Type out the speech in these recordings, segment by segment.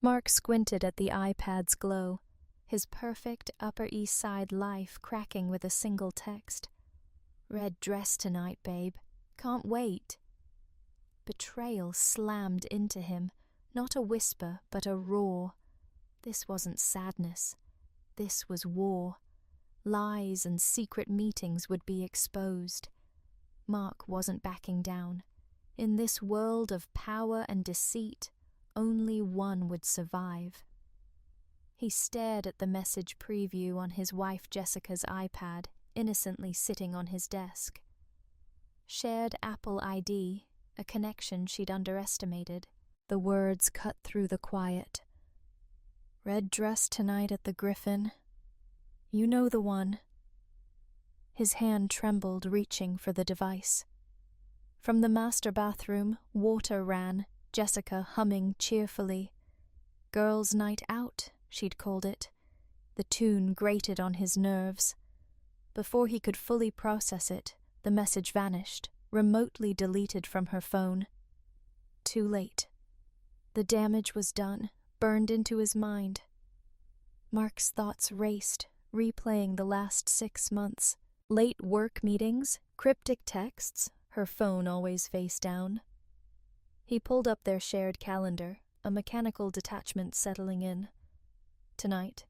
Mark squinted at the iPad's glow, his perfect Upper East Side life cracking with a single text. "Red dress tonight, babe. Can't wait." Betrayal slammed into him, not a whisper, but a roar. This wasn't sadness. This was war. Lies and secret meetings would be exposed. Mark wasn't backing down. In this world of power and deceit, only one would survive. He stared at the message preview on his wife Jessica's iPad, innocently sitting on his desk. Shared Apple ID, a connection she'd underestimated. The words cut through the quiet. "Red dress tonight at the Griffin. You know the one." His hand trembled, reaching for the device. From the master bathroom, water ran, Jessica humming cheerfully. "Girls' Night Out," she'd called it. The tune grated on his nerves. Before he could fully process it, the message vanished, remotely deleted from her phone. Too late. The damage was done, burned into his mind. Mark's thoughts raced, replaying the last 6 months. Late work meetings, cryptic texts, her phone always face down. He pulled up their shared calendar, a mechanical detachment settling in. Tonight,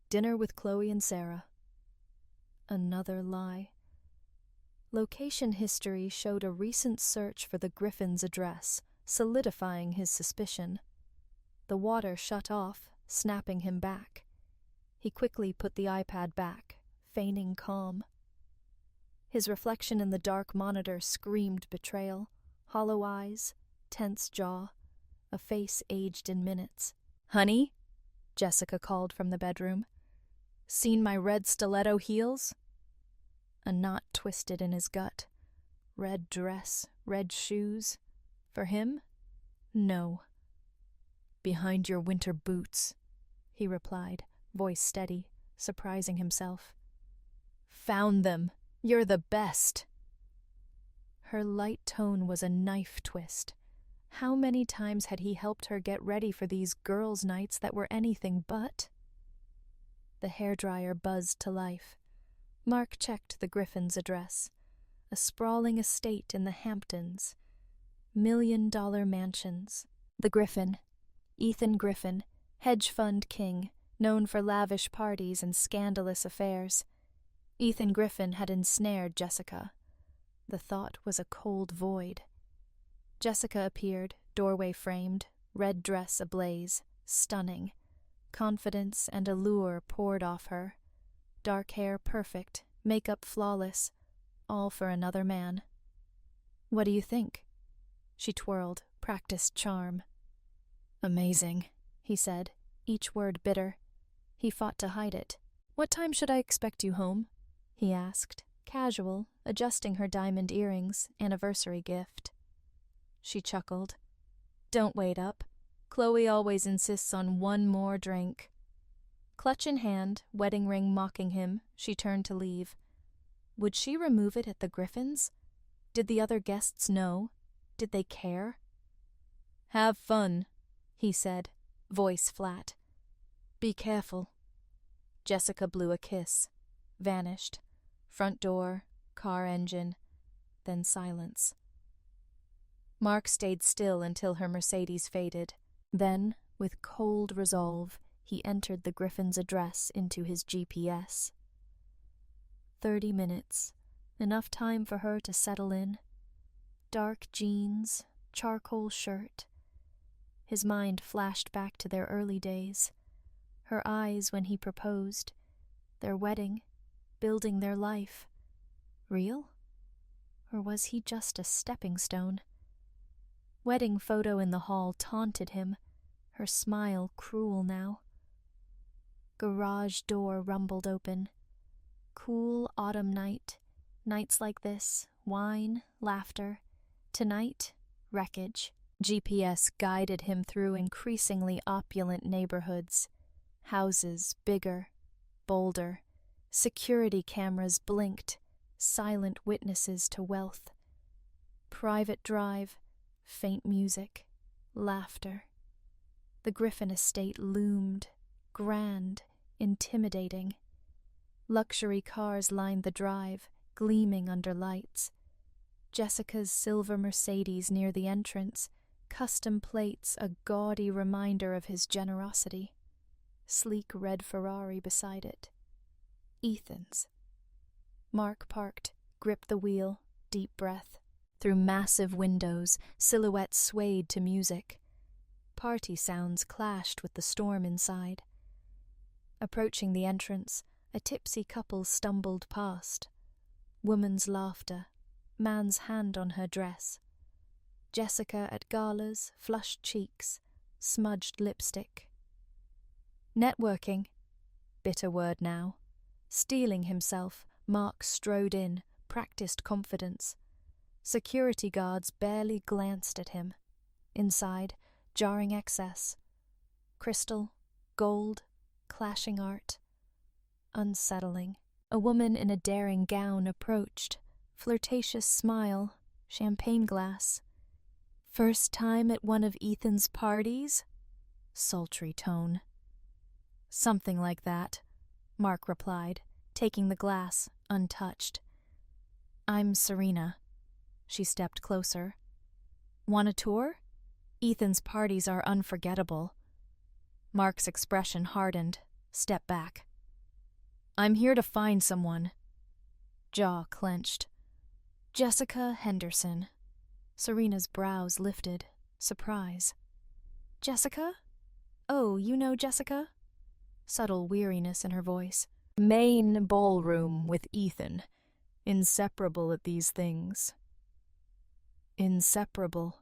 dinner with Chloe and Sarah. Another lie. Location history showed a recent search for the Griffin's address, solidifying his suspicion. The water shut off, snapping him back. He quickly put the iPad back, feigning calm. His reflection in the dark monitor screamed betrayal. Hollow eyes, tense jaw, a face aged in minutes. "Honey?" Jessica called from the bedroom. "Seen my red stiletto heels?" A knot twisted in his gut. Red dress, red shoes. For him? No. "Behind your winter boots," he replied, voice steady, surprising himself. "Found them. You're the best." Her light tone was a knife twist. How many times had he helped her get ready for these girls' nights that were anything but? The hairdryer buzzed to life. Mark checked the Griffin's address. A sprawling estate in the Hamptons. $1 million mansions. The Griffin. Ethan Griffin, hedge fund king, known for lavish parties and scandalous affairs. Ethan Griffin had ensnared Jessica. The thought was a cold void. Jessica appeared, doorway framed, red dress ablaze, stunning. Confidence and allure poured off her. Dark hair perfect, makeup flawless, all for another man. "What do you think?" She twirled, practiced charm. "Amazing," he said, each word bitter. He fought to hide it. "What time should I expect you home?" he asked, casual, adjusting her diamond earrings, anniversary gift. She chuckled. "Don't wait up. Chloe always insists on one more drink." Clutch in hand, wedding ring mocking him, she turned to leave. Would she remove it at the Griffins? Did the other guests know? Did they care? "Have fun," he said, voice flat. "Be careful." Jessica blew a kiss, vanished. Front door, car engine, then silence. Mark stayed still until her Mercedes faded. Then, with cold resolve, he entered the Griffin's address into his GPS. 30 minutes, enough time for her to settle in. Dark jeans, charcoal shirt. His mind flashed back to their early days. Her eyes when he proposed. Their wedding, building their life. Real? Or was he just a stepping stone? Wedding photo in the hall taunted him, her smile cruel now. Garage door rumbled open. Cool autumn night. Nights like this, wine, laughter. Tonight, wreckage. GPS guided him through increasingly opulent neighborhoods. Houses bigger, bolder. Security cameras blinked, silent witnesses to wealth. Private drive, faint music, laughter. The Griffin estate loomed, grand, intimidating. Luxury cars lined the drive, gleaming under lights. Jessica's silver Mercedes near the entrance, custom plates a gaudy reminder of his generosity. Sleek red Ferrari beside it. Ethan's. Mark parked, gripped the wheel, deep breath. Through massive windows, silhouettes swayed to music. Party sounds clashed with the storm inside. Approaching the entrance, a tipsy couple stumbled past. Woman's laughter, man's hand on her dress. Jessica at galas, flushed cheeks, smudged lipstick. Networking. Bitter word now. Steeling himself, Mark strode in, practiced confidence. Security guards barely glanced at him. Inside, jarring excess. Crystal, gold, clashing art. Unsettling. A woman in a daring gown approached. Flirtatious smile, champagne glass. First time at one of Ethan's parties? Sultry tone. Something like that, Mark replied, taking the glass, untouched. I'm Serena. She stepped closer. Want a tour? Ethan's parties are unforgettable. Mark's expression hardened. Step back. I'm here to find someone. Jaw clenched. Jessica Henderson. Serena's brows lifted. Surprise. Jessica? Oh, you know Jessica? Subtle weariness in her voice. Main ballroom with Ethan. Inseparable at these things. Inseparable.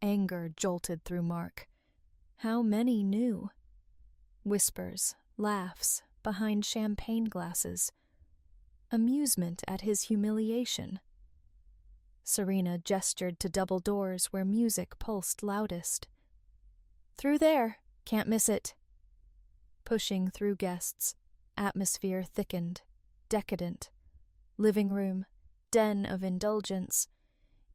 Anger jolted through Mark. How many knew? Whispers, laughs, behind champagne glasses. Amusement at his humiliation. Serena gestured to double doors where music pulsed loudest. Through there, can't miss it. Pushing through guests, atmosphere thickened, decadent. Living room, den of indulgence.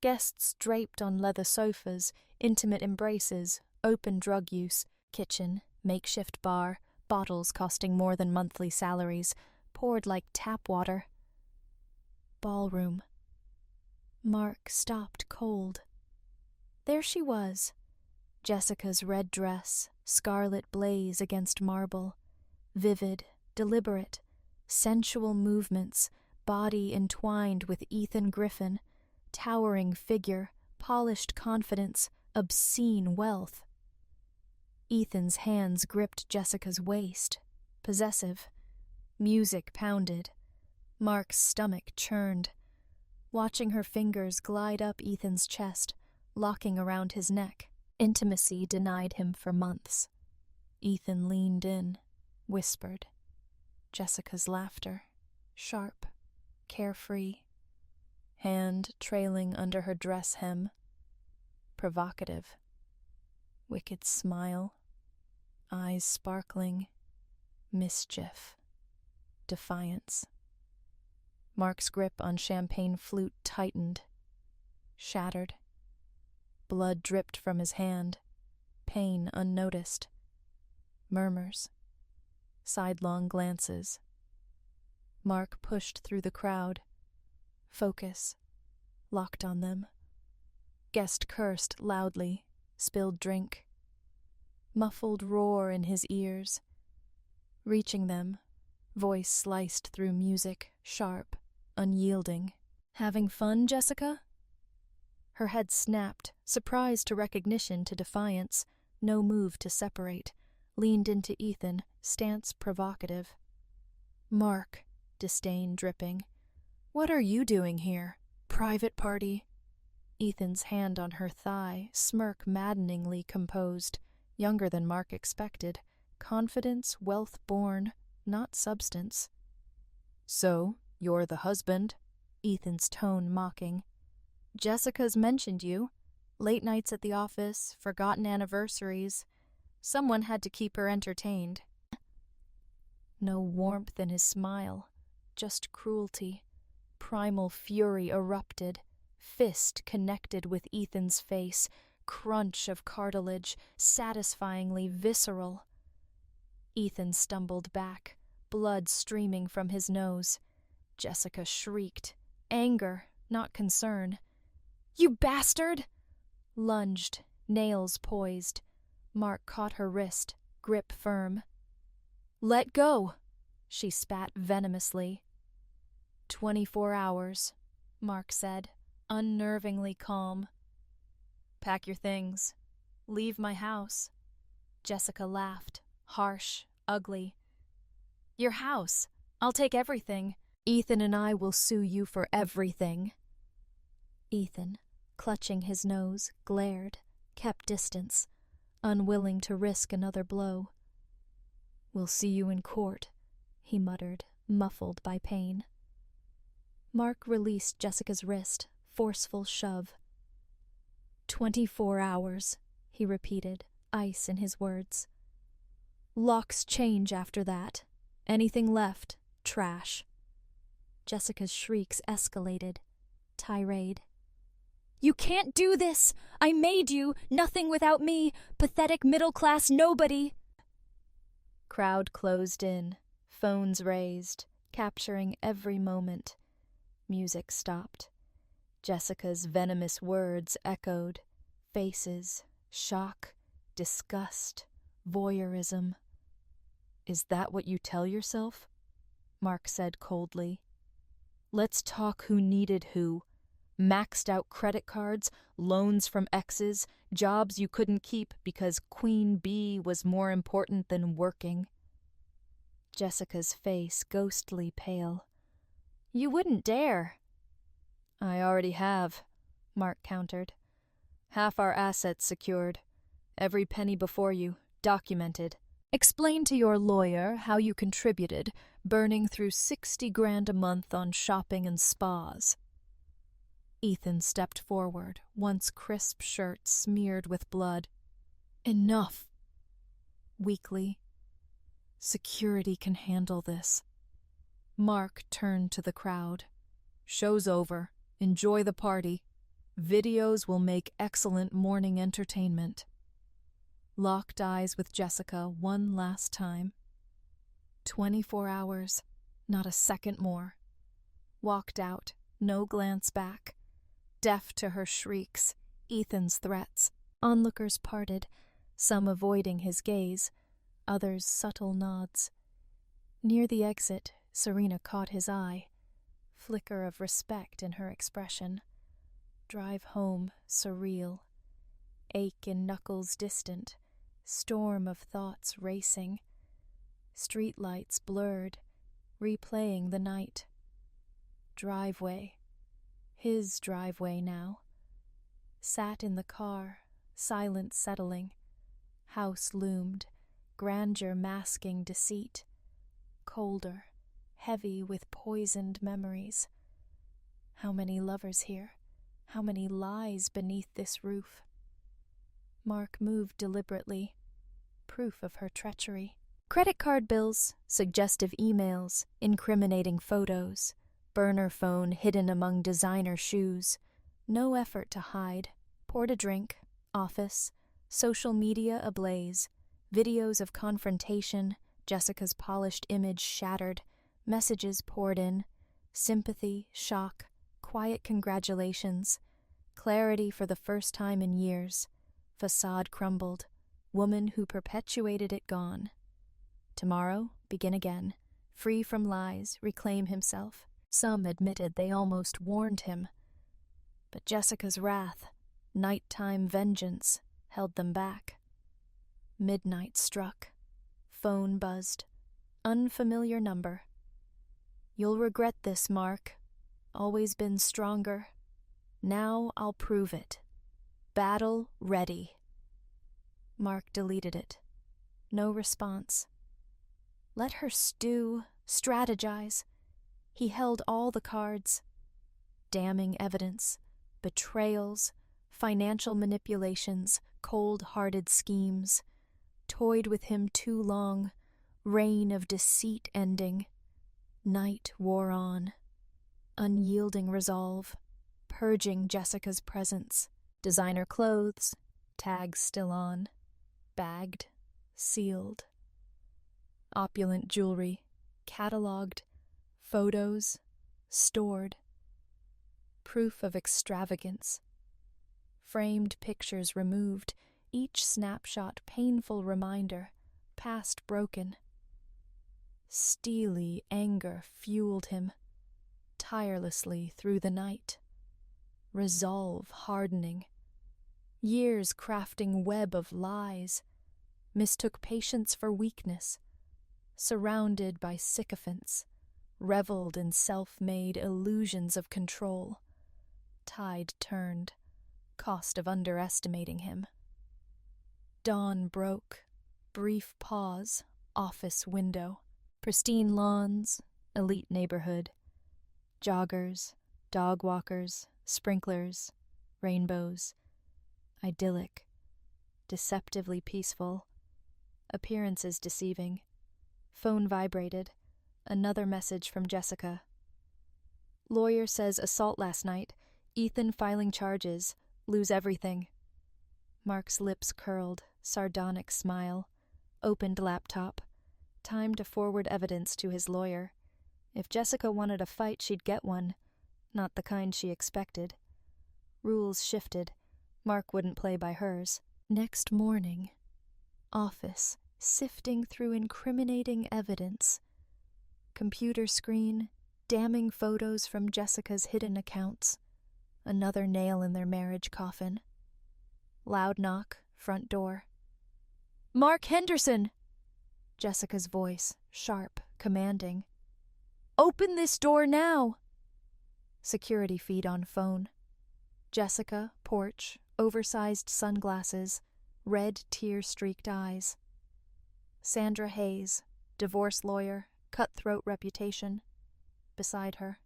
Guests draped on leather sofas, intimate embraces, open drug use, kitchen, makeshift bar, bottles costing more than monthly salaries, poured like tap water. Ballroom. Mark stopped cold. There she was. Jessica's red dress, scarlet blaze against marble. Vivid, deliberate, sensual movements, body entwined with Ethan Griffin, towering figure, polished confidence, obscene wealth. Ethan's hands gripped Jessica's waist, possessive. Music pounded. Mark's stomach churned. Watching her fingers glide up Ethan's chest, locking around his neck. Intimacy denied him for months. Ethan leaned in, whispered. Jessica's laughter, sharp, carefree. Hand trailing under her dress hem. Provocative. Wicked smile. Eyes sparkling. Mischief. Defiance. Mark's grip on champagne flute tightened. Shattered. Blood dripped from his hand. Pain unnoticed. Murmurs. Sidelong glances. Mark pushed through the crowd. Focus. Locked on them. Guest cursed loudly. Spilled drink. Muffled roar in his ears. Reaching them. Voice sliced through music, sharp, unyielding. Having fun, Jessica? Her head snapped, surprise to recognition to defiance, no move to separate. Leaned into Ethan, stance provocative. Mark, disdain dripping. What are you doing here? Private party. Ethan's hand on her thigh, smirk maddeningly composed. Younger than Mark expected. Confidence, wealth born, not substance. So, you're the husband? Ethan's tone mocking. Jessica's mentioned you. Late nights at the office, forgotten anniversaries. Someone had to keep her entertained. No warmth in his smile, just cruelty. Primal fury erupted, fist connected with Ethan's face, crunch of cartilage, satisfyingly visceral. Ethan stumbled back, blood streaming from his nose. Jessica shrieked, anger, not concern. "You bastard!" Lunged, nails poised. Mark caught her wrist, grip firm. "Let go!" she spat venomously. 24 hours, Mark said, unnervingly calm. "Pack your things. Leave my house." Jessica laughed, harsh, ugly. "Your house. I'll take everything. Ethan and I will sue you for everything." Ethan, clutching his nose, glared, kept distance, unwilling to risk another blow. "We'll see you in court," he muttered, muffled by pain. Mark released Jessica's wrist, forceful shove. 24 hours, he repeated, ice in his words. "Locks change after that. Anything left, trash." Jessica's shrieks escalated. Tirade. "You can't do this! I made you! Nothing without me! Pathetic middle-class nobody!" Crowd closed in, phones raised, capturing every moment. Music stopped. Jessica's venomous words echoed. Faces, shock, disgust, voyeurism. "Is that what you tell yourself?" Mark said coldly. "Let's talk who needed who. Maxed out credit cards, loans from exes, jobs you couldn't keep because Queen Bee was more important than working." Jessica's face ghostly pale. "You wouldn't dare." "I already have," Mark countered. "Half our assets secured. Every penny before you, documented. Explain to your lawyer how you contributed, burning through 60 grand a month on shopping and spas." Ethan stepped forward, once crisp shirt smeared with blood. "Enough." Weakly. "Security can handle this." Mark turned to the crowd. "Show's over. Enjoy the party. Videos will make excellent morning entertainment." Locked eyes with Jessica one last time. 24 hours, not a second more. Walked out, no glance back. Deaf to her shrieks, Ethan's threats. Onlookers parted, some avoiding his gaze, others subtle nods. Near the exit, Serena caught his eye. Flicker of respect in her expression. Drive home, surreal. Ache in knuckles distant. Storm of thoughts racing. Streetlights blurred, replaying the night. Driveway. His driveway now. Sat in the car, silence settling. House loomed, grandeur masking deceit. Colder, heavy with poisoned memories. How many lovers here? How many lies beneath this roof? Mark moved deliberately. Proof of her treachery. Credit card bills, suggestive emails, incriminating photos, burner phone hidden among designer shoes. No effort to hide. Poured a drink, office, social media ablaze, videos of confrontation, Jessica's polished image shattered, messages poured in, sympathy, shock, quiet congratulations, clarity for the first time in years, facade crumbled, woman who perpetuated it gone. Tomorrow, begin again, free from lies, reclaim himself. Some admitted they almost warned him. But Jessica's wrath, nighttime vengeance, held them back. Midnight struck. Phone buzzed. Unfamiliar number. "You'll regret this, Mark. Always been stronger. Now I'll prove it. Battle ready." Mark deleted it. No response. Let her stew, strategize. He held all the cards. Damning evidence, betrayals, financial manipulations, cold-hearted schemes. Toyed with him too long, reign of deceit ending. Night wore on. Unyielding resolve, purging Jessica's presence. Designer clothes, tags still on, bagged, sealed. Opulent jewelry, catalogued, photos, stored. Proof of extravagance. Framed pictures removed, each snapshot painful reminder, past broken. Steely anger fueled him, tirelessly through the night. Resolve hardening. Years crafting web of lies, mistook patience for weakness. Surrounded by sycophants, reveled in self-made illusions of control. Tide turned, cost of underestimating him. Dawn broke, brief pause, office window. Pristine lawns, elite neighborhood. Joggers, dog walkers, sprinklers, rainbows. Idyllic, deceptively peaceful. Appearances deceiving. Phone vibrated. Another message from Jessica. Lawyer says assault last night. Ethan filing charges. Lose everything. Mark's lips curled. Sardonic smile. Opened laptop. Time to forward evidence to his lawyer. If Jessica wanted a fight, she'd get one. Not the kind she expected. Rules shifted. Mark wouldn't play by hers. Next morning. Office. Sifting through incriminating evidence. Computer screen. Damning photos from Jessica's hidden accounts. Another nail in their marriage coffin. Loud knock. Front door. "Mark Henderson!" Jessica's voice, sharp, commanding. "Open this door now!" Security feed on phone. Jessica, porch, oversized sunglasses, red tear-streaked eyes. Sandra Hayes, divorce lawyer, cutthroat reputation. Beside her.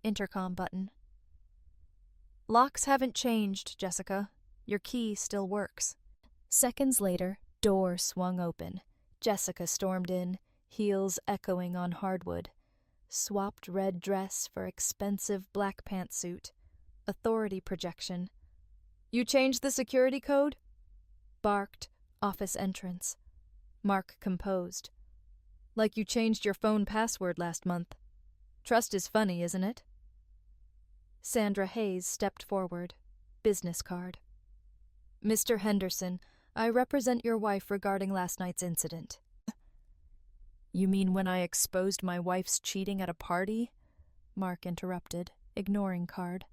Intercom button. "Locks haven't changed, Jessica. Your key still works." Seconds later, door swung open. Jessica stormed in, heels echoing on hardwood. Swapped red dress for expensive black pantsuit. Authority projection. "You changed the security code?" Barked, office entrance. Mark composed. "Like you changed your phone password last month. Trust is funny, isn't it?" Sandra Hayes stepped forward. Business card. "Mr. Henderson, I represent your wife regarding last night's incident." "You mean when I exposed my wife's cheating at a party?" Mark interrupted, ignoring card.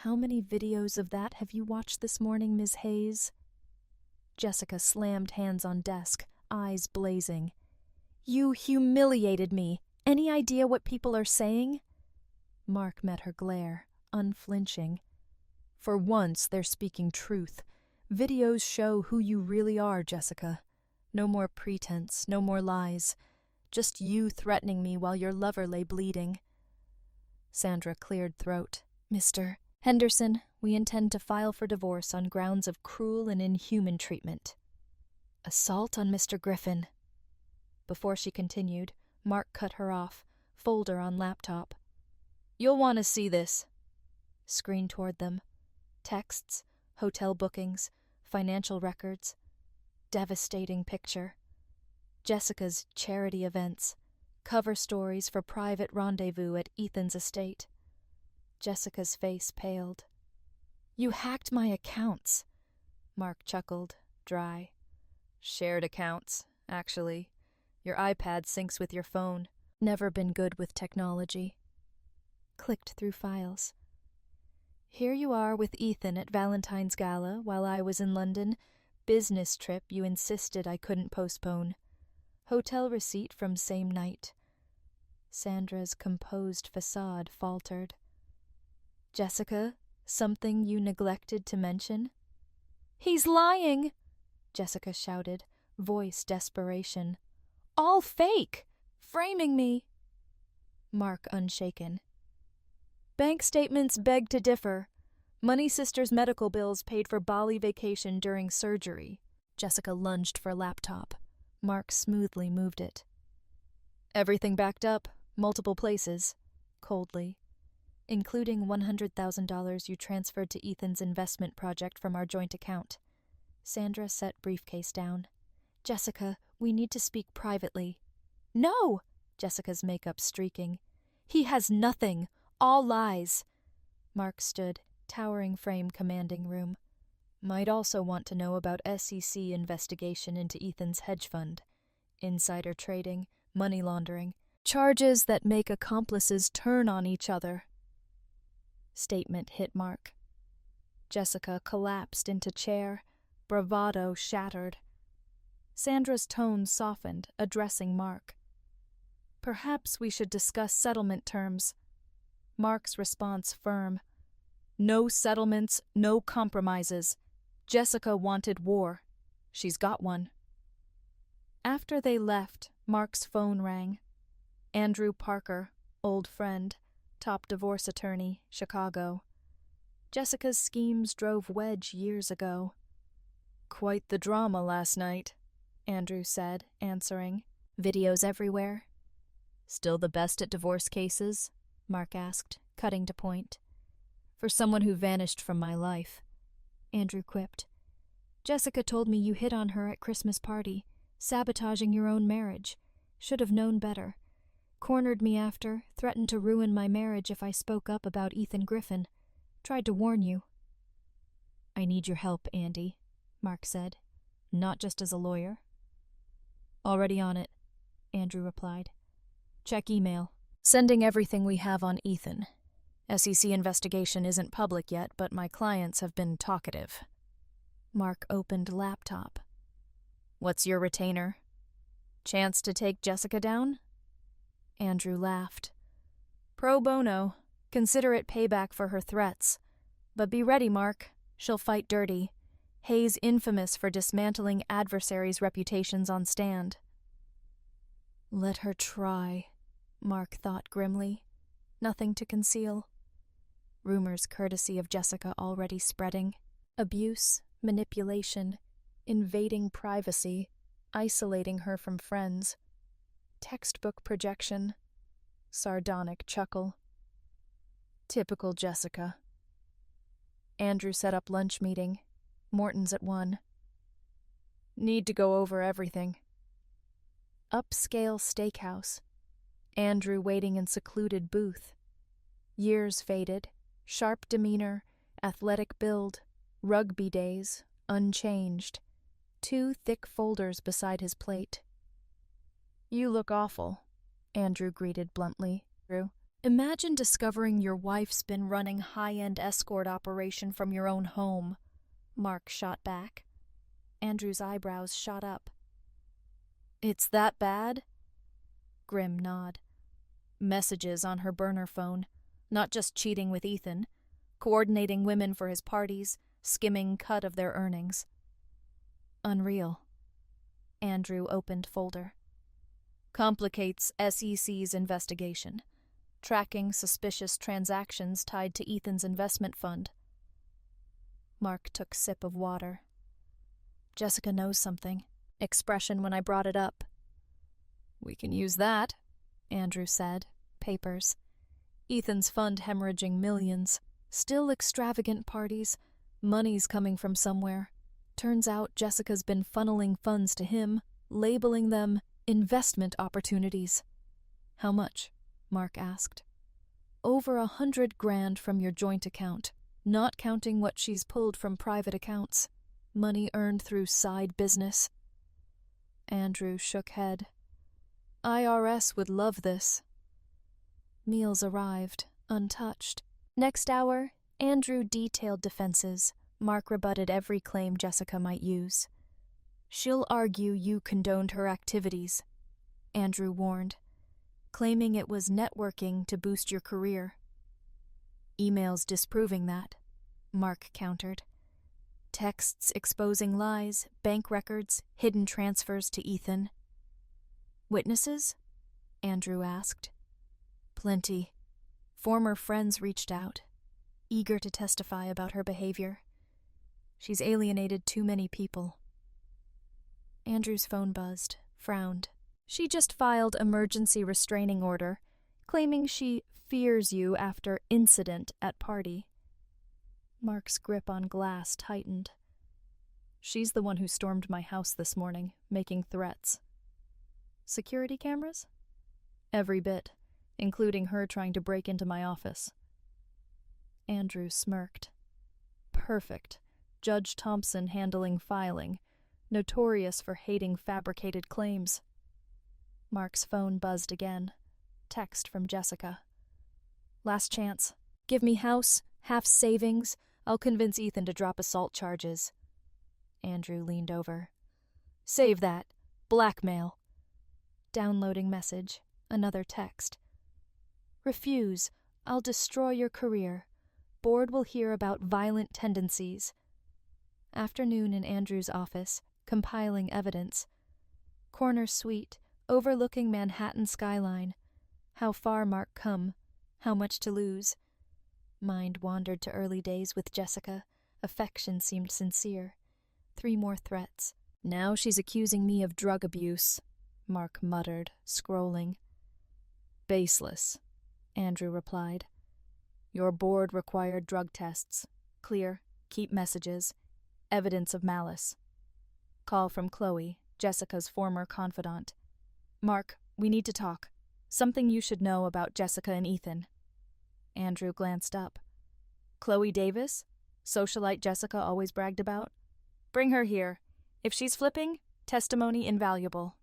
"How many videos of that have you watched this morning, Ms. Hayes?" Jessica slammed hands on desk, eyes blazing. "You humiliated me. Any idea what people are saying?" Mark met her glare, unflinching. "For once, they're speaking truth. Videos show who you really are, Jessica. No more pretense, no more lies. Just you threatening me while your lover lay bleeding." Sandra cleared throat. "Mr. Henderson, we intend to file for divorce on grounds of cruel and inhuman treatment." "Assault on Mr. Griffin." Before she continued, Mark cut her off, folder on laptop. "You'll want to see this." Screen toward them. Texts, hotel bookings, financial records. Devastating picture. Jessica's charity events. Cover stories for private rendezvous at Ethan's estate. Jessica's face paled. "You hacked my accounts." Mark chuckled, dry. "Shared accounts, actually. Your iPad syncs with your phone. Never been good with technology." Clicked through files. "Here you are with Ethan at Valentine's Gala while I was in London. Business trip you insisted I couldn't postpone. Hotel receipt from same night." Sandra's composed facade faltered. "Jessica, something you neglected to mention?" "He's lying!" Jessica shouted, voice desperation. "All fake! Framing me!" Mark unshaken. "Bank statements beg to differ. Money Sister's medical bills paid for Bali vacation during surgery." Jessica lunged for laptop. Mark smoothly moved it. "Everything backed up, multiple places," coldly. including $100,000 you transferred to Ethan's investment project from our joint account. Sandra set briefcase down. Jessica, we need to speak privately. No! Jessica's makeup streaking. He has nothing. All lies. Mark stood, towering frame commanding room. Might also want to know about SEC investigation into Ethan's hedge fund. Insider trading, money laundering, charges that make accomplices turn on each other. Statement hit Mark. Jessica collapsed into chair, bravado shattered. Sandra's tone softened, addressing Mark. Perhaps we should discuss settlement terms. Mark's response firm. No settlements, no compromises. Jessica wanted war. She's got one. After they left, Mark's phone rang. Andrew Parker, old friend, top divorce attorney, Chicago. Jessica's schemes drove wedge years ago. Quite the drama last night, Andrew said, answering. Videos everywhere. Still the best at divorce cases? Mark asked, cutting to point. For someone who vanished from my life, Andrew quipped. Jessica told me you hit on her at Christmas party, sabotaging your own marriage. Should have known better. Cornered me after, threatened to ruin my marriage if I spoke up about Ethan Griffin. Tried to warn you. I need your help, Andy, Mark said. Not just as a lawyer. Already on it, Andrew replied. Check email. Sending everything we have on Ethan. SEC investigation isn't public yet, but my clients have been talkative. Mark opened laptop. What's your retainer? Chance to take Jessica down? Andrew laughed. Pro bono. Consider it payback for her threats. But be ready, Mark. She'll fight dirty. Hayes infamous for dismantling adversaries' reputations on stand. Let her try, Mark thought grimly. Nothing to conceal. Rumors courtesy of Jessica already spreading. Abuse, manipulation, invading privacy, isolating her from friends. Textbook projection. Sardonic chuckle. Typical Jessica. Andrew set up lunch meeting. Morton's at 1. Need to go over everything. Upscale steakhouse. Andrew waiting in secluded booth. Years faded. Sharp demeanor, athletic build, rugby days, unchanged. 2 thick folders beside his plate. You look awful, Andrew greeted bluntly. Imagine discovering your wife's been running high-end escort operation from your own home, Mark shot back. Andrew's eyebrows shot up. It's that bad? Grim nod. Messages on her burner phone. Not just cheating with Ethan, coordinating women for his parties, skimming cut of their earnings. Unreal. Andrew opened folder. Complicates SEC's investigation. Tracking suspicious transactions tied to Ethan's investment fund. Mark took sip of water. Jessica knows something. Expression when I brought it up. We can use that, Andrew said. Papers. Ethan's fund hemorrhaging millions. Still extravagant parties. Money's coming from somewhere. Turns out Jessica's been funneling funds to him, labeling them investment opportunities. How much? Mark asked. Over $100,000 from your joint account, not counting what she's pulled from private accounts. Money earned through side business. Andrew shook head. IRS would love this. Meals arrived, untouched. Next hour, Andrew detailed defenses. Mark rebutted every claim Jessica might use. She'll argue you condoned her activities, Andrew warned, claiming it was networking to boost your career. Emails disproving that, Mark countered. Texts exposing lies, bank records, hidden transfers to Ethan. Witnesses? Andrew asked. Plenty. Former friends reached out, eager to testify about her behavior. She's alienated too many people. Andrew's phone buzzed, frowned. She just filed emergency restraining order, claiming she fears you after incident at party. Mark's grip on glass tightened. She's the one who stormed my house this morning, making threats. Security cameras? Every bit, including her trying to break into my office. Andrew smirked. Perfect. Judge Thompson handling filing, notorious for hating fabricated claims. Mark's phone buzzed again. Text from Jessica. Last chance. Give me house, half savings. I'll convince Ethan to drop assault charges. Andrew leaned over. Save that. Blackmail. Downloading message. Another text. Refuse. I'll destroy your career. Board will hear about violent tendencies. Afternoon in Andrew's office, compiling evidence. Corner suite, overlooking Manhattan skyline. How far Mark come, how much to lose. Mind wandered to early days with Jessica. Affection seemed sincere. 3 more threats. Now she's accusing me of drug abuse, Mark muttered, scrolling. Baseless, Andrew replied. Your board required drug tests. Clear. Keep messages. Evidence of malice. Call from Chloe, Jessica's former confidant. Mark, we need to talk. Something you should know about Jessica and Ethan. Andrew glanced up. Chloe Davis? Socialite Jessica always bragged about? Bring her here. If she's flipping, testimony invaluable.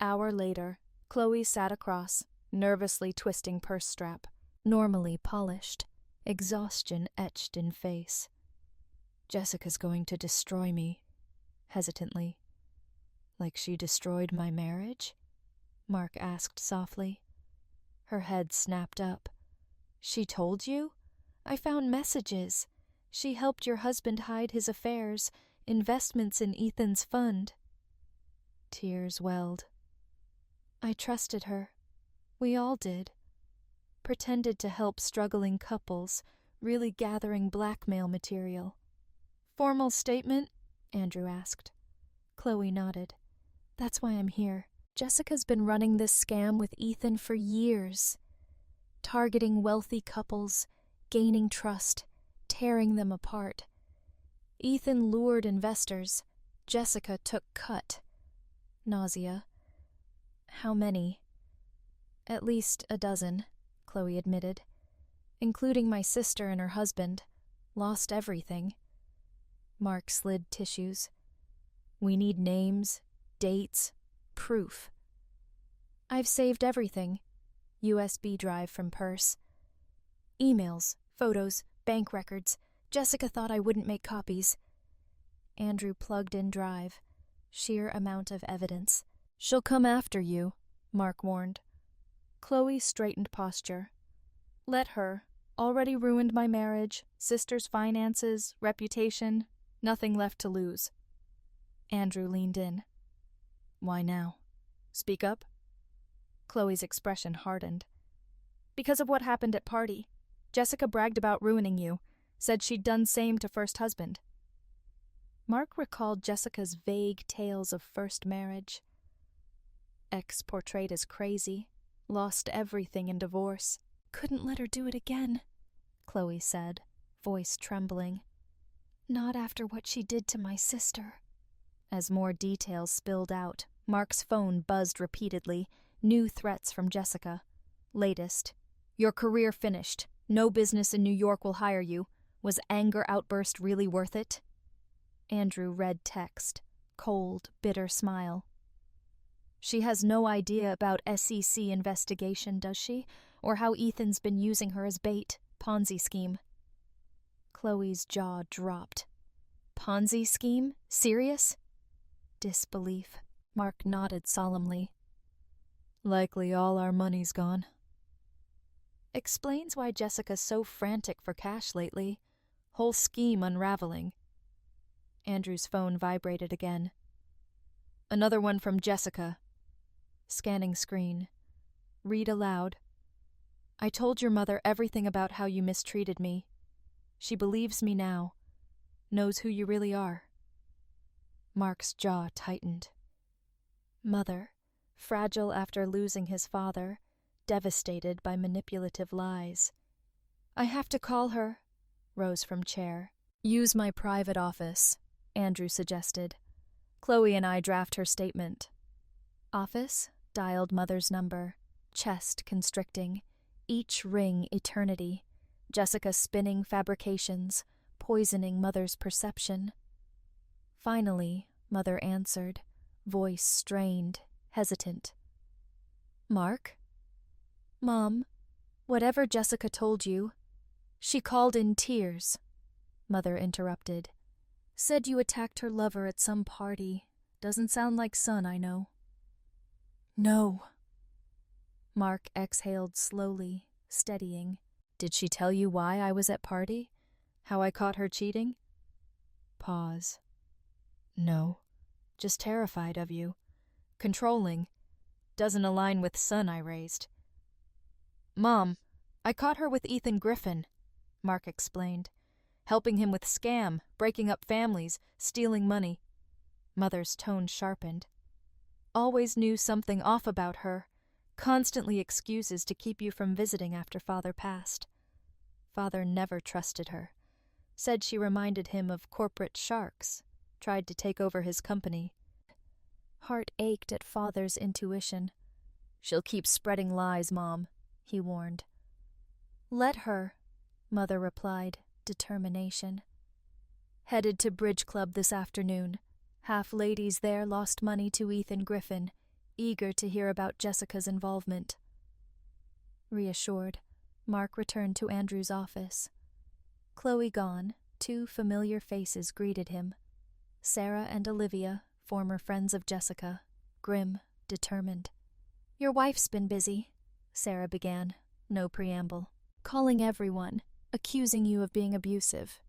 Hour later, Chloe sat across, nervously twisting purse strap. Normally polished, exhaustion etched in face. Jessica's going to destroy me, hesitantly. Like she destroyed my marriage? Mark asked softly. Her head snapped up. She told you? I found messages. She helped your husband hide his affairs, investments in Ethan's fund. Tears welled. I trusted her. We all did. Pretended to help struggling couples, really gathering blackmail material. Formal statement? Andrew asked. Chloe nodded. That's why I'm here. Jessica's been running this scam with Ethan for years. Targeting wealthy couples, gaining trust, tearing them apart. Ethan lured investors. Jessica took cut. Nausea. How many? At least a dozen, Chloe admitted. Including my sister and her husband. Lost everything. Mark slid tissues. We need names, dates, proof. I've saved everything. USB drive from purse. Emails, photos, bank records. Jessica thought I wouldn't make copies. Andrew plugged in drive. Sheer amount of evidence. She'll come after you, Mark warned. Chloe straightened posture. Let her. Already ruined my marriage, sister's finances, reputation. Nothing left to lose. Andrew leaned in. Why now? Speak up? Chloe's expression hardened. Because of what happened at party. Jessica bragged about ruining you. Said she'd done same to first husband. Mark recalled Jessica's vague tales of first marriage. Ex portrayed as crazy. Lost everything in divorce. Couldn't let her do it again, Chloe said, voice trembling. Not after what she did to my sister. As more details spilled out, Mark's phone buzzed repeatedly. New threats from Jessica. Latest. Your career finished. No business in New York will hire you. Was anger outburst really worth it? Andrew read text. Cold, bitter smile. She has no idea about SEC investigation, does she? Or how Ethan's been using her as bait. Ponzi scheme. Chloe's jaw dropped. Ponzi scheme? Serious? Disbelief. Mark nodded solemnly. Likely all our money's gone. Explains why Jessica's so frantic for cash lately. Whole scheme unraveling. Andrew's phone vibrated again. Another one from Jessica. Scanning screen. Read aloud. I told your mother everything about how you mistreated me. She believes me now. Knows who you really are. Mark's jaw tightened. Mother, fragile after losing his father, devastated by manipulative lies. "I have to call her," rose from chair. "Use my private office," Andrew suggested. "Chloe and I draft her statement." Office dialed mother's number, chest constricting, each ring eternity, Jessica spinning fabrications, poisoning mother's perception. Finally, mother answered, voice strained, hesitant. "Mark?" "Mom, whatever Jessica told you." "She called in tears," mother interrupted. "Said you attacked her lover at some party. Doesn't sound like son, I know." "No." Mark exhaled slowly, steadying. "Did she tell you why I was at party? How I caught her cheating?" Pause. "No. Just terrified of you. Controlling. Doesn't align with son I raised." "Mom, I caught her with Ethan Griffin," Mark explained. "Helping him with scam, breaking up families, stealing money." Mother's tone sharpened. "Always knew something off about her. Constantly excuses to keep you from visiting after father passed. Father never trusted her. Said she reminded him of corporate sharks. Tried to take over his company." Heart ached at father's intuition. "She'll keep spreading lies, Mom," he warned. "Let her," mother replied, determination. "Headed to Bridge Club this afternoon. Half ladies there lost money to Ethan Griffin, eager to hear about Jessica's involvement." Reassured, Mark returned to Andrew's office. Chloe gone, two familiar faces greeted him. Sarah and Olivia, former friends of Jessica, grim, determined. "Your wife's been busy," Sarah began, no preamble. "Calling everyone, accusing you of being abusive.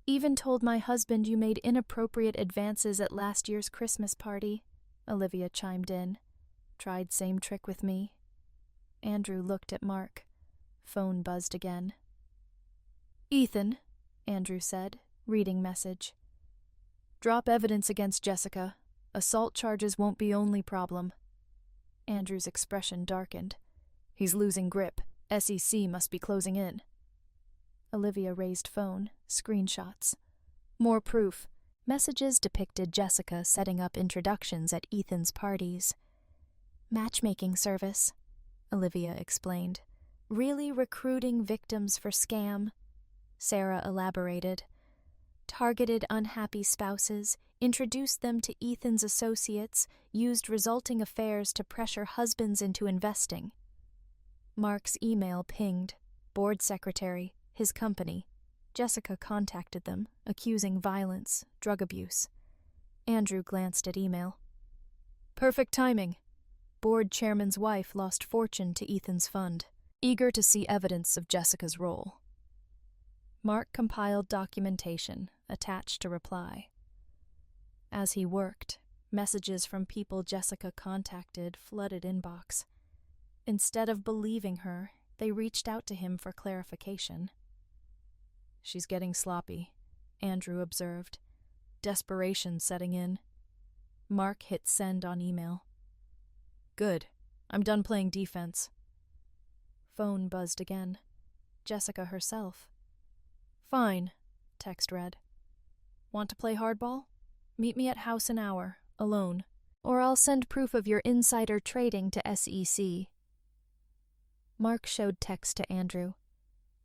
Even told my husband you made inappropriate advances at last year's Christmas party," Olivia chimed in. "Tried same trick with me." Andrew looked at Mark. Phone buzzed again. "Ethan," Andrew said, reading message. "Drop evidence against Jessica. Assault charges won't be only problem." Andrew's expression darkened. "He's losing grip. SEC must be closing in." Olivia raised phone, screenshots. More proof. Messages depicted Jessica setting up introductions at Ethan's parties. "Matchmaking service," Olivia explained. "Really recruiting victims for scam," Sarah elaborated. "Targeted unhappy spouses, introduced them to Ethan's associates, used resulting affairs to pressure husbands into investing." Mark's email pinged. Board secretary, his company. Jessica contacted them, accusing violence, drug abuse. Andrew glanced at email. "Perfect timing. Board chairman's wife lost fortune to Ethan's fund. Eager to see evidence of Jessica's role." Mark compiled documentation, attached to reply. As he worked, messages from people Jessica contacted flooded inbox. Instead of believing her, they reached out to him for clarification. "She's getting sloppy," Andrew observed. "Desperation setting in." Mark hit send on email. "Good. I'm done playing defense." Phone buzzed again. Jessica herself. "Fine," text read. "Want to play hardball? Meet me at house an hour, alone. Or I'll send proof of your insider trading to SEC." Mark showed text to Andrew.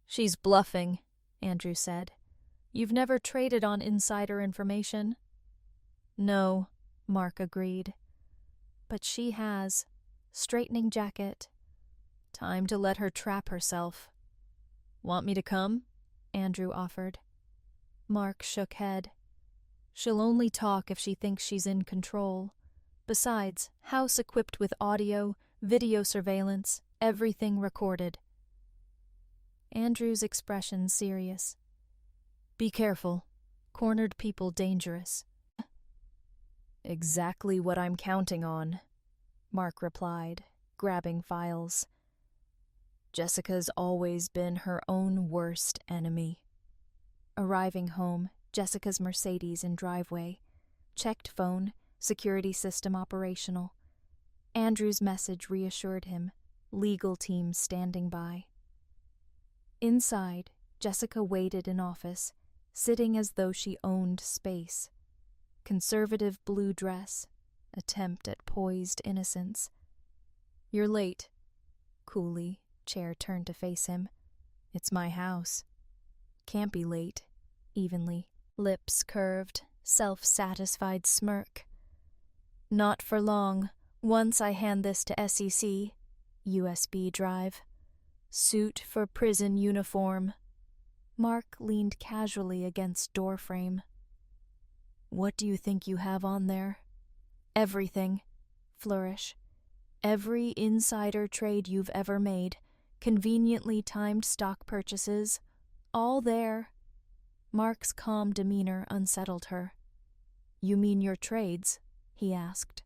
"She's bluffing," Andrew said. "You've never traded on insider information?" "No," Mark agreed. "But she has. Straightening jacket." "Time to let her trap herself." "Want me to come?" Andrew offered. Mark shook head. "She'll only talk if she thinks she's in control. Besides, house equipped with audio, video surveillance, everything recorded." Andrew's expression serious. "Be careful. Cornered people dangerous." "Exactly what I'm counting on," Mark replied, grabbing files. "Jessica's always been her own worst enemy." Arriving home, Jessica's Mercedes in driveway. Checked phone, security system operational. Andrew's message reassured him. legal team standing by. Inside, Jessica waited in office, sitting as though she owned space. Conservative blue dress, attempt at poised innocence. "You're late." Coolly, Chair turned to face him. "It's my house." "Can't be late." Evenly, lips curved, self-satisfied smirk. "Not for long. Once I hand this to SEC, USB drive. Suit for prison uniform." Mark leaned casually against doorframe. "What do you think you have on there?" "Everything." Flourish. "Every insider trade you've ever made, conveniently timed stock purchases, all there." Mark's calm demeanor unsettled her. "You mean your trades?" he asked.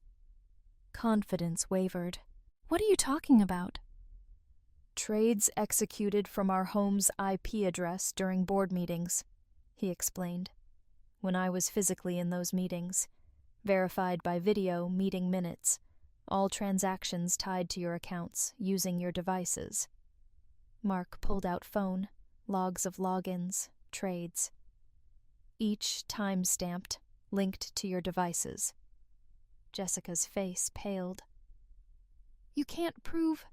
Confidence wavered. "What are you talking about?" "Trades executed from our home's IP address during board meetings," he explained. "When I was physically in those meetings. Verified by video, meeting minutes. All transactions tied to your accounts, using your devices." Mark pulled out phone, logs of logins, trades. "Each time-stamped, linked to your devices." Jessica's face paled. "You can't prove—"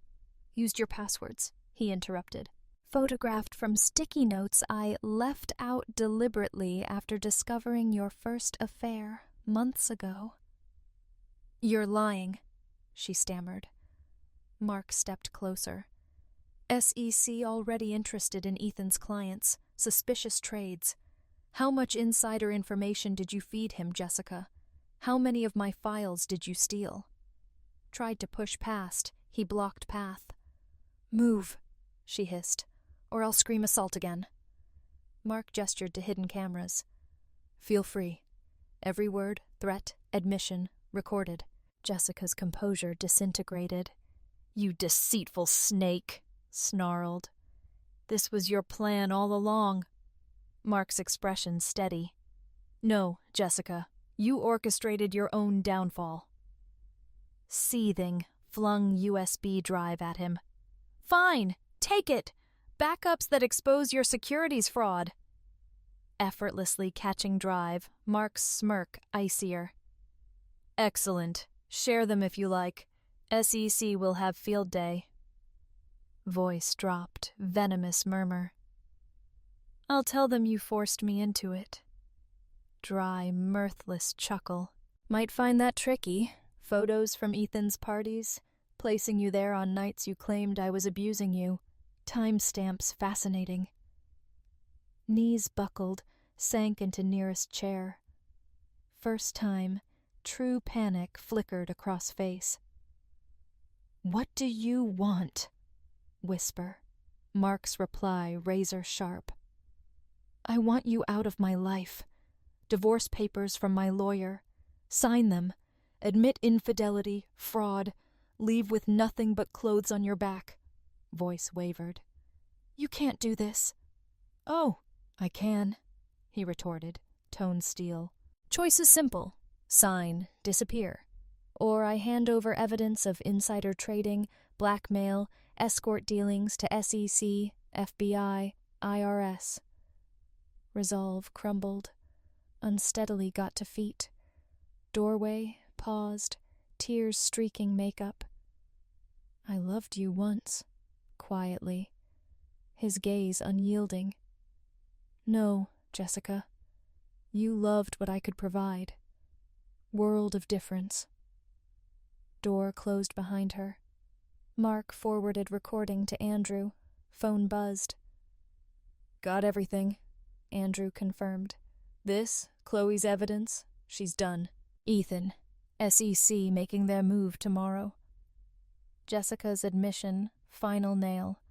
"Used your passwords," he interrupted. "Photographed from sticky notes I left out deliberately after discovering your first affair months ago." "You're lying," she stammered. Mark stepped closer. "SEC already interested in Ethan's clients, suspicious trades. How much insider information did you feed him, Jessica? How many of my files did you steal?" Tried to push past, he blocked path. "Move," she hissed, "or I'll scream assault again." Mark gestured to hidden cameras. "Feel free. Every word, threat, admission, recorded." Jessica's composure disintegrated. "You deceitful snake," snarled. "This was your plan all along." Mark's expression steady. "No, Jessica, you orchestrated your own downfall." Seething, flung USB drive at him. "Fine, take it! Backups that expose your securities fraud." Effortlessly catching drive, Mark's smirk icier. "Excellent. Share them if you like. SEC will have field day." Voice dropped, venomous murmur. "I'll tell them you forced me into it." Dry, mirthless chuckle. "Might find that tricky. Photos from Ethan's parties, placing you there on nights you claimed I was abusing you. Timestamps fascinating." Knees buckled, sank into nearest chair. First time, true panic flickered across face. "What do you want?" Whisper. Mark's reply razor sharp. "I want you out of my life. Divorce papers from my lawyer. Sign them. Admit infidelity, fraud. Leave with nothing but clothes on your back." Voice wavered. "You can't do this." "Oh, I can," he retorted, tone steel. "Choice is simple. Sign, disappear. Or I hand over evidence of insider trading, blackmail, escort dealings to SEC, FBI, IRS. Resolve crumbled. Unsteadily got to feet. Doorway, paused, tears streaking makeup. "I loved you once," quietly. His gaze unyielding. "No, Jessica. You loved what I could provide. World of difference." Door closed behind her. Mark forwarded recording to Andrew. Phone buzzed. "Got everything," Andrew confirmed. "This, Chloe's evidence, she's done. Ethan, SEC making their move tomorrow." Jessica's admission, final nail.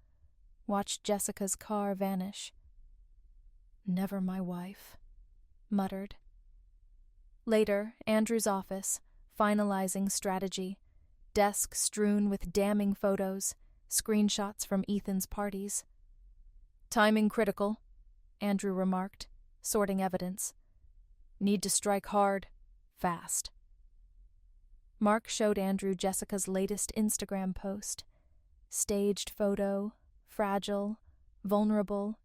Watched Jessica's car vanish. "Never my wife," muttered. Later, Andrew's office, finalizing strategy. Desk strewn with damning photos, screenshots from Ethan's parties. "Timing critical," Andrew remarked, sorting evidence. "Need to strike hard, fast." Mark showed Andrew Jessica's latest Instagram post. Staged photo, fragile, vulnerable,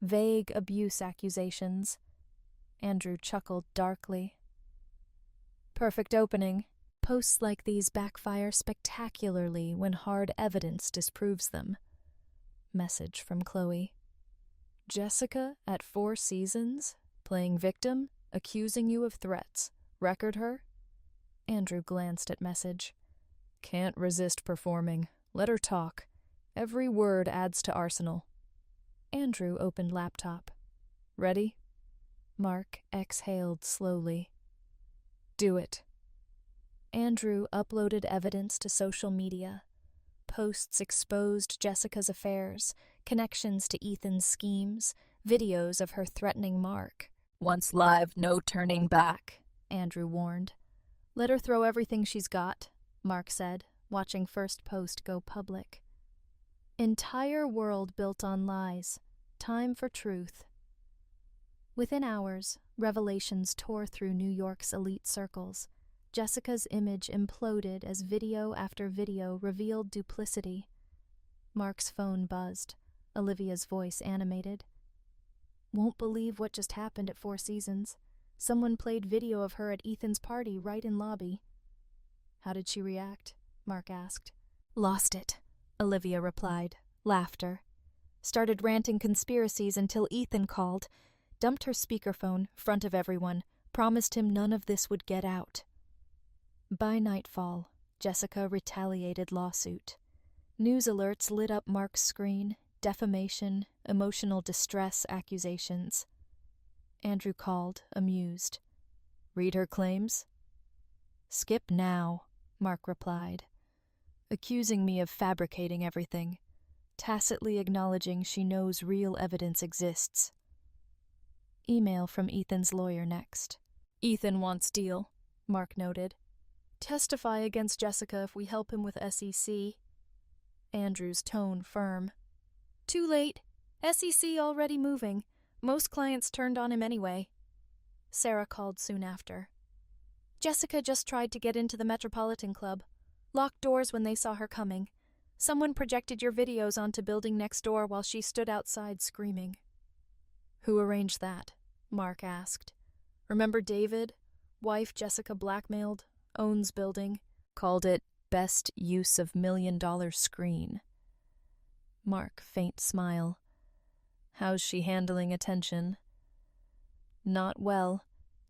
vague abuse accusations. Andrew chuckled darkly. Perfect opening. Posts like these backfire spectacularly when hard evidence disproves them. Message from Chloe. Jessica at 4 Seasons? Playing victim? Accusing you of threats. Record her? Andrew glanced at message. Can't resist performing. Let her talk. Every word adds to arsenal. Andrew opened laptop. Ready? Mark exhaled slowly. Do it. Andrew uploaded evidence to social media. Posts exposed Jessica's affairs, connections to Ethan's schemes, videos of her threatening Mark. Once live, no turning back, Andrew warned. Let her throw everything she's got, Mark said, watching first post go public. Entire world built on lies. Time for truth. Within hours, revelations tore through New York's elite circles. Jessica's image imploded as video after video revealed duplicity. Mark's phone buzzed, Olivia's voice animated. Won't believe what just happened at 4 Seasons. Someone played video of her at Ethan's party right in lobby. How did she react? Mark asked. Lost it, Olivia replied, laughter. Started ranting conspiracies until Ethan called, dumped her speakerphone, front of everyone, promised him none of this would get out. By nightfall, Jessica retaliated lawsuit. News alerts lit up Mark's screen, defamation, emotional distress accusations. Andrew called, amused. Read her claims? Skip now, Mark replied, accusing me of fabricating everything, tacitly acknowledging she knows real evidence exists. Email from Ethan's lawyer next. Ethan wants deal, Mark noted. Testify against Jessica if we help him with SEC. Andrew's tone firm. Too late. SEC already moving. Most clients turned on him anyway. Sarah called soon after. Jessica just tried to get into the Metropolitan Club. Locked doors when they saw her coming. Someone projected your videos onto building next door while she stood outside screaming. Who arranged that? Mark asked. Remember David? Wife Jessica blackmailed, owns building, called it best use of $1 million screen. Mark, faint smile. How's she handling attention? Not well.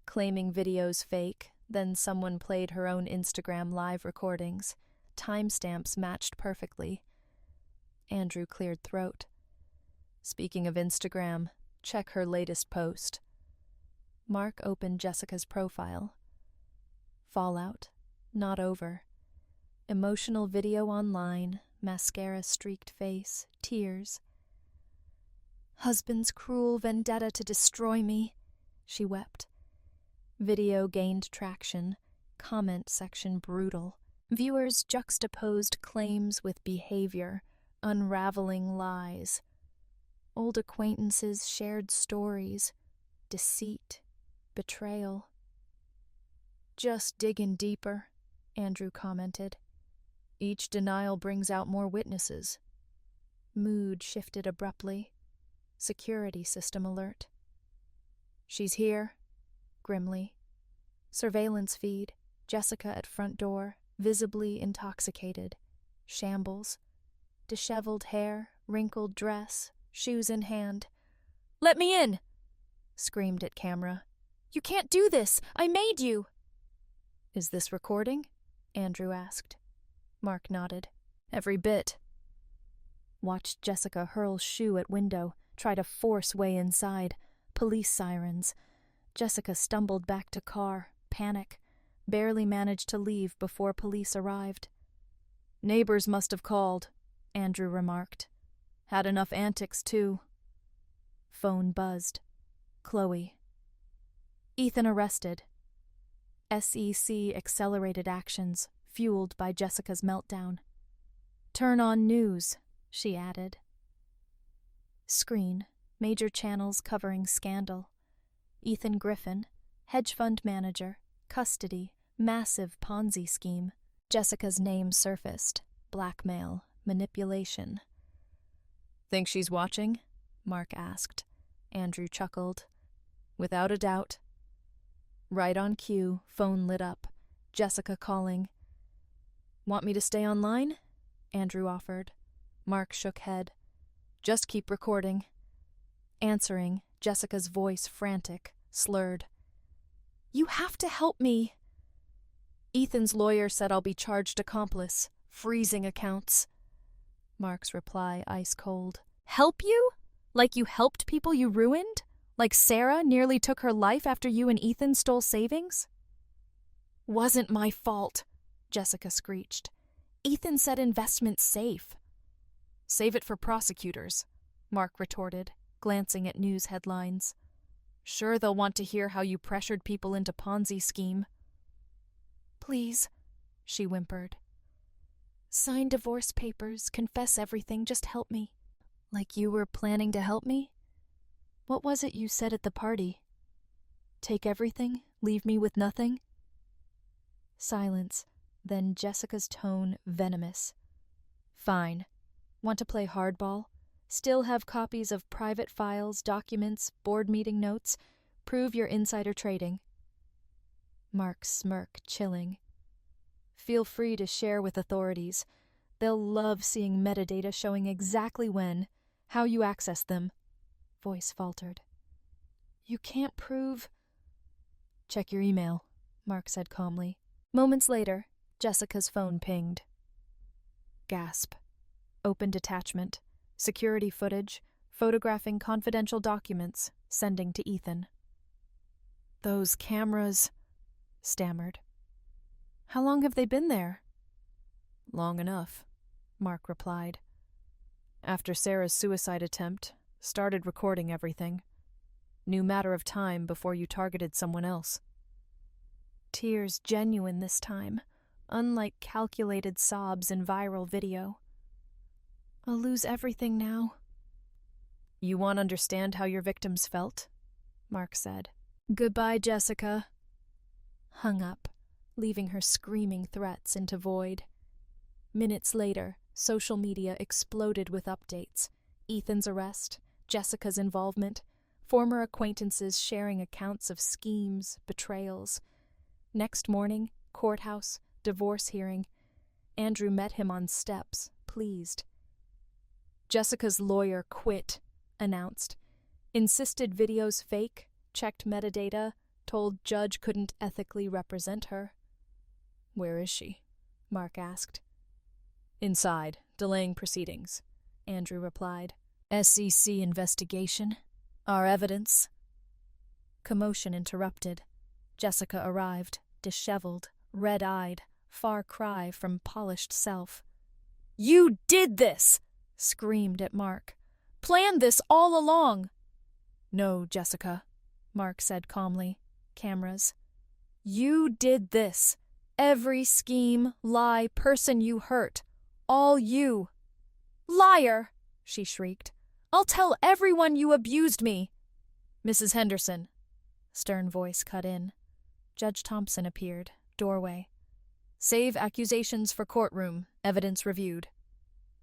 Claiming videos fake, then someone played her own Instagram live recordings. Timestamps matched perfectly. Andrew cleared throat. Speaking of Instagram, check her latest post. Mark opened Jessica's profile. Fallout, not over. Emotional video online, mascara-streaked face, tears. Husband's cruel vendetta to destroy me, she wept. Video gained traction, comment section brutal. Viewers juxtaposed claims with behavior, unraveling lies. Old acquaintances shared stories, deceit, betrayal. Just digging deeper, Andrew commented. Each denial brings out more witnesses. Mood shifted abruptly. Security system alert. She's here, grimly. Surveillance feed, Jessica at front door, visibly intoxicated. Shambles. Disheveled hair, wrinkled dress, shoes in hand. Let me in! Screamed at camera. You can't do this! I made you! Is this recording? Andrew asked. Mark nodded. Every bit. Watched Jessica hurl shoe at window, try to force way inside. Police sirens. Jessica stumbled back to car, panic. Barely managed to leave before police arrived. Neighbors must have called, Andrew remarked. Had enough antics, too. Phone buzzed. Chloe. Ethan arrested. SEC accelerated actions, fueled by Jessica's meltdown. Turn on news, she added. Screen, major channels covering scandal. Ethan Griffin, hedge fund manager, custody, massive Ponzi scheme. Jessica's name surfaced. Blackmail, manipulation. Think she's watching? Mark asked. Andrew chuckled. Without a doubt. Right on cue, phone lit up. Jessica calling. Want me to stay online? Andrew offered. Mark shook head. Just keep recording. Answering, Jessica's voice frantic, slurred. You have to help me. Ethan's lawyer said I'll be charged accomplice, freezing accounts. Mark's reply ice cold. Help you? Like you helped people you ruined? Like Sarah nearly took her life after you and Ethan stole savings? Wasn't my fault, Jessica screeched. Ethan said investment's safe. Save it for prosecutors, Mark retorted, glancing at news headlines. Sure, they'll want to hear how you pressured people into Ponzi scheme. Please, she whimpered. Sign divorce papers, confess everything, just help me. Like you were planning to help me? What was it you said at the party? Take everything, leave me with nothing? Silence, then Jessica's tone venomous. Fine. Want to play hardball? Still have copies of private files, documents, board meeting notes? Prove your insider trading. Mark's smirk chilling. Feel free to share with authorities. They'll love seeing metadata showing exactly when, how you access them. Voice faltered. You can't prove... Check your email, Mark said calmly. Moments later, Jessica's phone pinged. Gasp. Opened attachment. Security footage. Photographing confidential documents. Sending to Ethan. Those cameras... stammered. How long have they been there? Long enough, Mark replied. After Sarah's suicide attempt, started recording everything. Knew matter of time before you targeted someone else. Tears genuine this time, unlike calculated sobs in viral video. I'll lose everything now. You want to understand how your victims felt? Mark said. Goodbye, Jessica. Hung up, leaving her screaming threats into void. Minutes later, social media exploded with updates. Ethan's arrest, Jessica's involvement, former acquaintances sharing accounts of schemes, betrayals. Next morning, courthouse, divorce hearing. Andrew met him on steps, pleased. Jessica's lawyer quit, announced. Insisted videos fake, checked metadata, told judge couldn't ethically represent her. Where is she? Mark asked. Inside, delaying proceedings, Andrew replied. SEC investigation. Our evidence. Commotion interrupted. Jessica arrived, disheveled, red-eyed, far cry from polished self. You did this! Screamed at Mark. Planned this all along! No, Jessica, Mark said calmly. Cameras. You did this. Every scheme, lie, person you hurt. All you. Liar! She shrieked. I'll tell everyone you abused me. Mrs. Henderson. Stern voice cut in. Judge Thompson appeared, doorway. Save accusations for courtroom, evidence reviewed.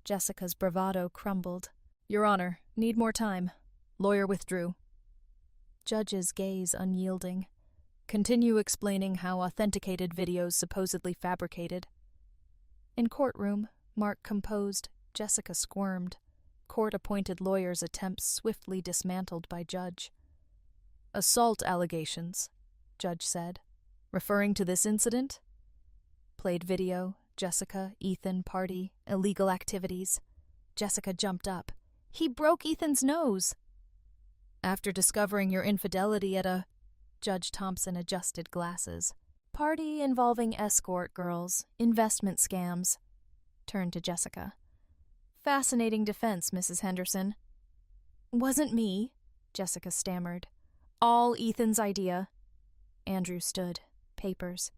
Jessica's bravado crumbled. Your Honor, need more time. Lawyer withdrew. Judge's gaze unyielding. Continue explaining how authenticated videos supposedly fabricated. In courtroom, Mark composed, Jessica squirmed. Court-appointed lawyer's attempts swiftly dismantled by judge. Assault allegations, judge said. Referring to this incident? Played video, Jessica, Ethan, party, illegal activities. Jessica jumped up. He broke Ethan's nose. After discovering your infidelity at a... Judge Thompson adjusted glasses. Party involving escort girls, investment scams. Turned to Jessica. Fascinating defense, Mrs. Henderson. Wasn't me, Jessica stammered. All Ethan's idea. Andrew stood. Papers.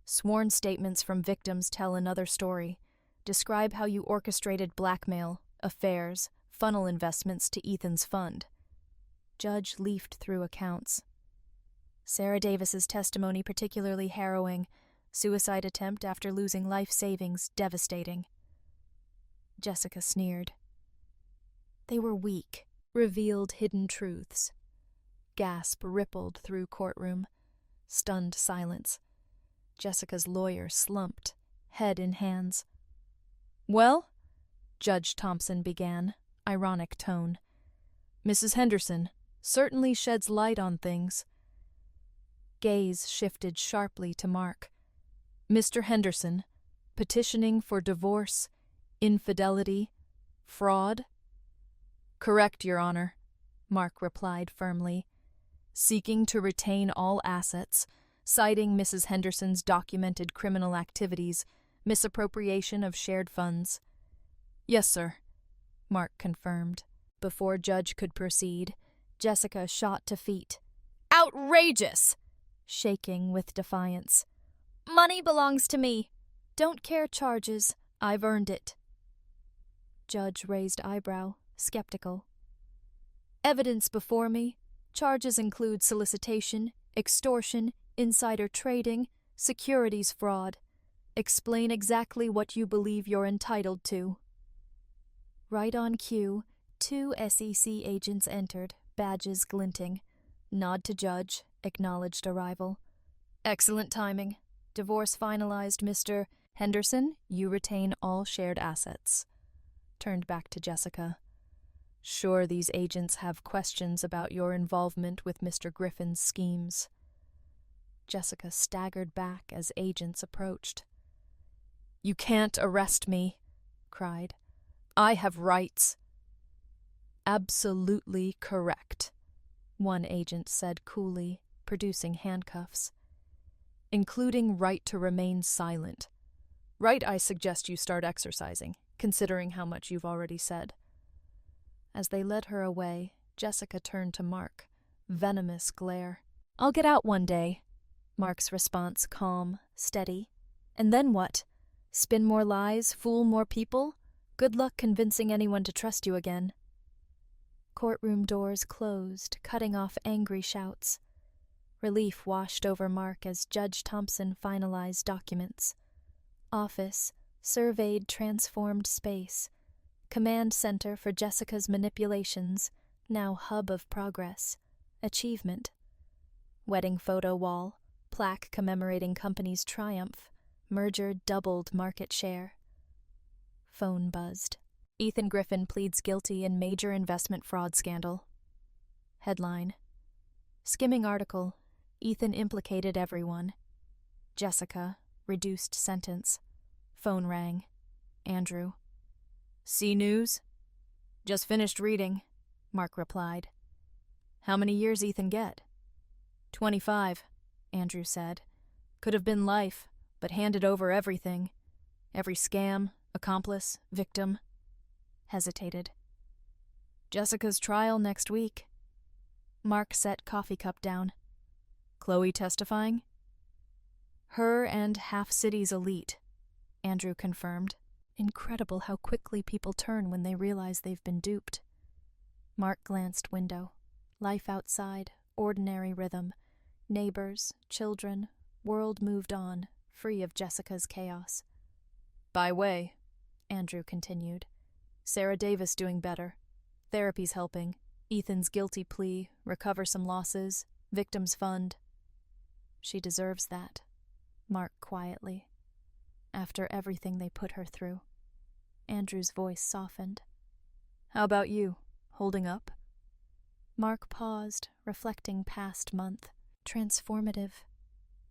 Sworn statements from victims tell another story. Describe how you orchestrated blackmail, affairs, funnel investments to Ethan's fund. Judge leafed through accounts. Sarah Davis's testimony particularly harrowing. Suicide attempt after losing life savings devastating. Jessica sneered. They were weak, revealed hidden truths. Gasp rippled through courtroom. Stunned silence. Jessica's lawyer slumped, head in hands. "Well," Judge Thompson began, ironic tone, "Mrs. Henderson certainly sheds light on things." Gaze shifted sharply to Mark. "Mr. Henderson, petitioning for divorce, infidelity, fraud?" "Correct, Your Honor," Mark replied firmly. "Seeking to retain all assets, citing Mrs. Henderson's documented criminal activities, misappropriation of shared funds." "Yes, sir," Mark confirmed. Before Judge could proceed, Jessica shot to feet. "Outrageous!" shaking with defiance. "Money belongs to me. Don't care charges. I've earned it." Judge raised eyebrow, skeptical. "Evidence before me. Charges include solicitation, extortion, insider trading, securities fraud. Explain exactly what you believe you're entitled to." Right on cue, 2 SEC agents entered, badges glinting. Nod to Judge, acknowledged arrival. "Excellent timing. Divorce finalized, Mr. Henderson. You retain all shared assets." Turned back to Jessica. "Sure these agents have questions about your involvement with Mr. Griffin's schemes." Jessica staggered back as agents approached. "You can't arrest me," cried. "I have rights." "Absolutely correct," one agent said coolly, producing handcuffs. "Including right to remain silent. Right I suggest you start exercising, considering how much you've already said." As they led her away, Jessica turned to Mark, venomous glare. "I'll get out one day." Mark's response calm, steady. "And then what? Spin more lies, fool more people? Good luck convincing anyone to trust you again." Courtroom doors closed, cutting off angry shouts. Relief washed over Mark as Judge Thompson finalized documents. Office, surveyed transformed space. Command center for Jessica's manipulations, now hub of progress. Achievement. Wedding photo wall, plaque commemorating company's triumph. Merger doubled market share. Phone buzzed. Ethan Griffin pleads guilty in major investment fraud scandal. Headline. Skimming article. Ethan implicated everyone. Jessica, reduced sentence. Phone rang. Andrew. "See news?" "Just finished reading," Mark replied. "How many years Ethan get?" 25, Andrew said. "Could have been life, but handed over everything. Every scam, accomplice, victim." Hesitated. "Jessica's trial next week." Mark set coffee cup down. "Chloe testifying?" "Her and half city's elite," Andrew confirmed. Incredible how quickly people turn when they realize they've been duped. Mark glanced window. Life outside, ordinary rhythm. Neighbors, children, world moved on, free of Jessica's chaos. "By way," Andrew continued. "Sarah Davis doing better. Therapy's helping. Ethan's guilty plea, recover some losses, victims fund." "She deserves that," Mark quietly. "After everything they put her through." Andrew's voice softened. "How about you? Holding up?" Mark paused, reflecting past month. Transformative.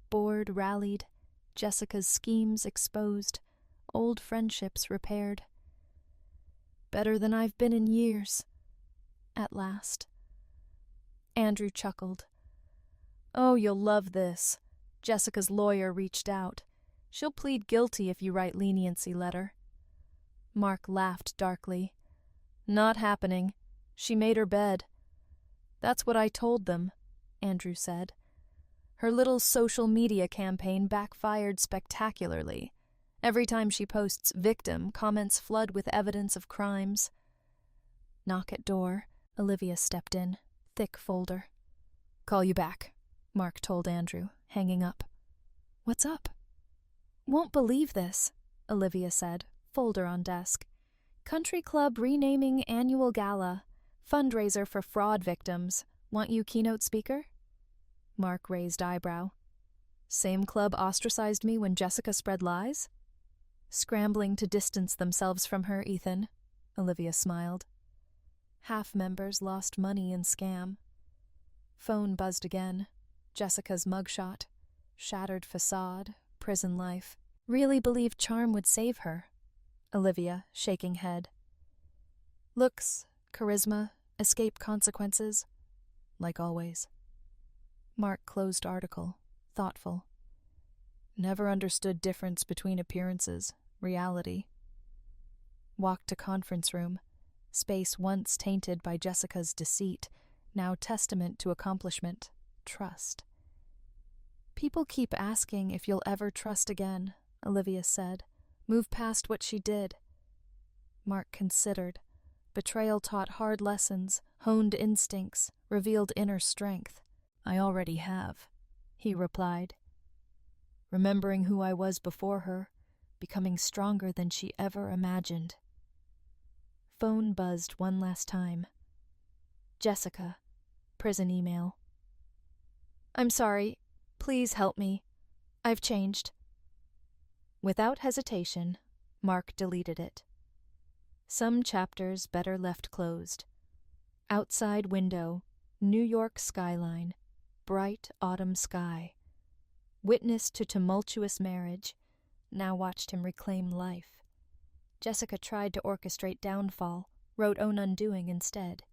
Board rallied. Jessica's schemes exposed. Old friendships repaired. "Better than I've been in years." At last. Andrew chuckled. "Oh, you'll love this. Jessica's lawyer reached out. She'll plead guilty if you write leniency letter." Mark laughed darkly. "Not happening. She made her bed." "That's what I told them," Andrew said. "Her little social media campaign backfired spectacularly. Every time she posts victim, comments flood with evidence of crimes." Knock at door. Olivia stepped in. Thick folder. "Call you back," Mark told Andrew, hanging up. "What's up?" "Won't believe this," Olivia said, folder on desk. Country club renaming annual gala. Fundraiser for fraud victims. Want you keynote speaker? Mark raised eyebrow. Same club ostracized me when Jessica spread lies? Scrambling to distance themselves from her, Ethan. Olivia smiled. Half members lost money in scam. Phone buzzed again. Jessica's mugshot. Shattered facade. Prison life. Really believed charm would save her. Olivia, shaking head. Looks, charisma, escape consequences. Like always. Mark closed article. Thoughtful. Never understood difference between appearances, reality. Walked to conference room. Space once tainted by Jessica's deceit, now testament to accomplishment, trust. People keep asking if you'll ever trust again, Olivia said. Move past what she did. Mark considered. Betrayal taught hard lessons, honed instincts, revealed inner strength. I already have, he replied. Remembering who I was before her, becoming stronger than she ever imagined. Phone buzzed one last time. Jessica, prison email. I'm sorry. Please help me. I've changed. Without hesitation, Mark deleted it. Some chapters better left closed. Outside window, New York skyline, bright autumn sky. Witness to tumultuous marriage, now watched him reclaim life. Jessica tried to orchestrate downfall, wrote own undoing instead.